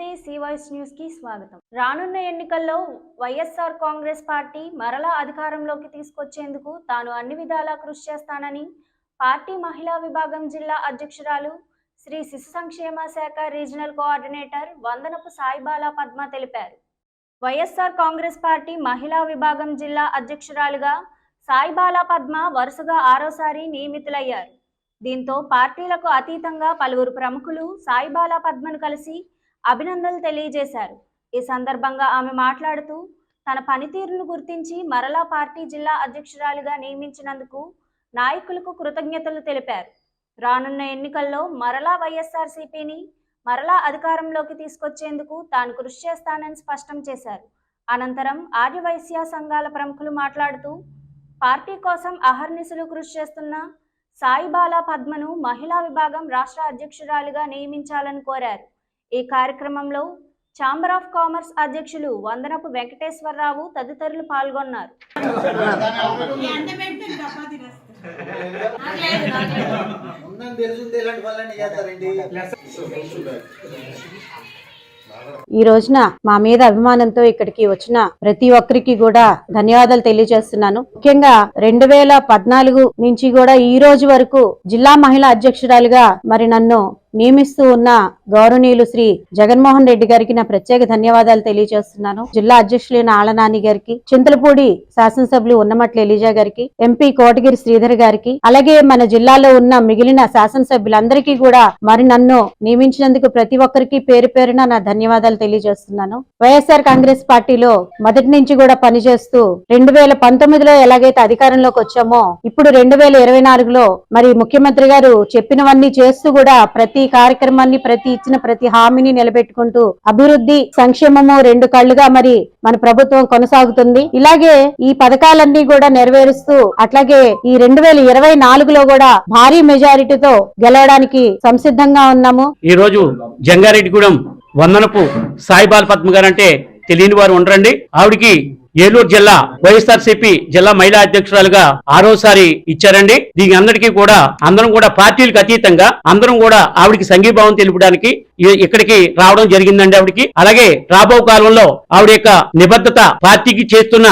నమస్తే సివాయిస్ న్యూస్ కి స్వాగతం. రానున్న ఎన్నికల్లో వైఎస్ఆర్ కాంగ్రెస్ పార్టీ మరలా అధికారంలోకి తీసుకొచ్చేందుకు తాను అన్ని విధాలా కృషి చేస్తానని పార్టీ మహిళా విభాగం జిల్లా అధ్యక్షురాలు శ్రీ శిశు సంక్షేమ శాఖ రీజనల్ కోఆర్డినేటర్ వందనపు సాయిబాలా పద్మ తెలిపారు. వైఎస్ఆర్ కాంగ్రెస్ పార్టీ మహిళా విభాగం జిల్లా అధ్యక్షురాలుగా సాయిబాలా పద్మ వరుసగా 6వసారి నియమితులయ్యారు. దీంతో పార్టీలకు అతీతంగా పలువురు ప్రముఖులు సాయిబాలా పద్మను కలిసి అభినందనలు తెలియజేశారు. ఈ సందర్భంగా ఆమె మాట్లాడుతూ తన పనితీరును గుర్తించి మరలా పార్టీ జిల్లా అధ్యక్షురాలుగా నియమించినందుకు నాయకులకు కృతజ్ఞతలు తెలిపారు. రానున్న ఎన్నికల్లో మరలా వైఎస్ఆర్సీపీని మరలా అధికారంలోకి తీసుకొచ్చేందుకు తాను కృషి చేస్తానని స్పష్టం చేశారు. అనంతరం ఆర్యవైశ్య సంఘాల ప్రముఖులు మాట్లాడుతూ పార్టీ కోసం అహర్నిశలు కృషి చేస్తున్న సాయిబాలా పద్మను మహిళా విభాగం రాష్ట్ర అధ్యక్షురాలిగా నియమించాలని కోరారు. ఈ కార్యక్రమంలో ఛాంబర్ ఆఫ్ కామర్స్ అధ్యక్షులు వందనపు వెంకటేశ్వరరావు తదితరులు పాల్గొన్నారు. ఈ రోజున మా మీద అభిమానంతో ఇక్కడికి వచ్చిన ప్రతి ఒక్కరికి కూడా ధన్యవాదాలు తెలియజేస్తున్నాను. ముఖ్యంగా 2014 నుంచి కూడా ఈ రోజు వరకు జిల్లా మహిళా అధ్యక్షురాలుగా మరి నన్ను నియమిస్తూ ఉన్న గౌరవనీయులు శ్రీ జగన్మోహన్ రెడ్డి గారికి నా ప్రత్యేక ధన్యవాదాలు తెలియజేస్తున్నాను. జిల్లా అధ్యక్షులైన ఆళ్లనాని గారికి, చింతలపూడి శాసనసభ్యులు ఉన్నమట్ల ఎలిజా గారికి, ఎంపీ కోటగిరి శ్రీధర్ గారికి, అలాగే మన జిల్లాలో ఉన్న మిగిలిన శాసనసభ్యులందరికీ కూడా మరి నన్ను నియమించినందుకు ప్రతి ఒక్కరికి పేరు పేరున నా ధన్యవాదాలు తెలియజేస్తున్నాను. వైఎస్ఆర్ కాంగ్రెస్ పార్టీలో మొదటి నుంచి కూడా పనిచేస్తూ 2019లో ఎలాగైతే అధికారంలోకి వచ్చామో ఇప్పుడు 2024లో మరి ముఖ్యమంత్రి గారు చెప్పినవన్నీ చేస్తూ కూడా ప్రతి కార్యక్రమాన్ని ఇచ్చిన ప్రతి హామీని నిలబెట్టుకుంటూ అభివృద్ధి సంక్షేమము 2 కళ్లుగా మరి మన ప్రభుత్వం కొనసాగుతుంది. ఇలాగే ఈ పథకాలన్నీ కూడా నెరవేరుస్తూ అట్లాగే ఈ 2024లో కూడా భారీ మెజారిటీతో గెలవడానికి సంసిద్ధంగా ఉన్నాము. ఈ రోజు జంగారెడ్డిగూడెం వందనపు సాయిబాలా పద్మ గారు అంటే తెలియని వారు ఉండరండి. ఆవిడికి ఏలూరు జిల్లా వైఎస్ఆర్సీపీ జిల్లా మహిళా అధ్యక్షురాలుగా 6వసారి ఇచ్చారండి. దీని అందరికీ కూడా అందరం కూడా పార్టీలకు అతీతంగా అందరం కూడా ఆవిడికి సంఘీభావం తెలుపడానికి ఇక్కడికి రావడం జరిగిందండి. ఆవిడికి అలాగే రాబో కాలంలో ఆవిడ యొక్క నిబద్ధత, పార్టీకి చేస్తున్న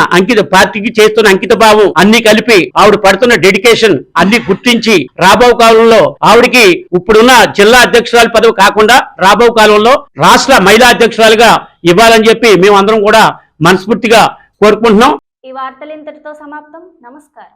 అంకిత భావం అన్ని కలిపి ఆవిడ పడుతున్న డెడికేషన్ అన్ని గుర్తించి రాబో కాలంలో ఆవిడికి ఇప్పుడున్న జిల్లా అధ్యక్షురాలు పదవి కాకుండా రాబో కాలంలో రాష్ట్ర మహిళా అధ్యక్షురాలుగా ఇవ్వాలని చెప్పి మేము అందరం కూడా మనస్ఫూర్తిగా కోరుకుంటున్నాం. ఈ వార్తలు ఇంతటితో సమాప్తం. నమస్కారం.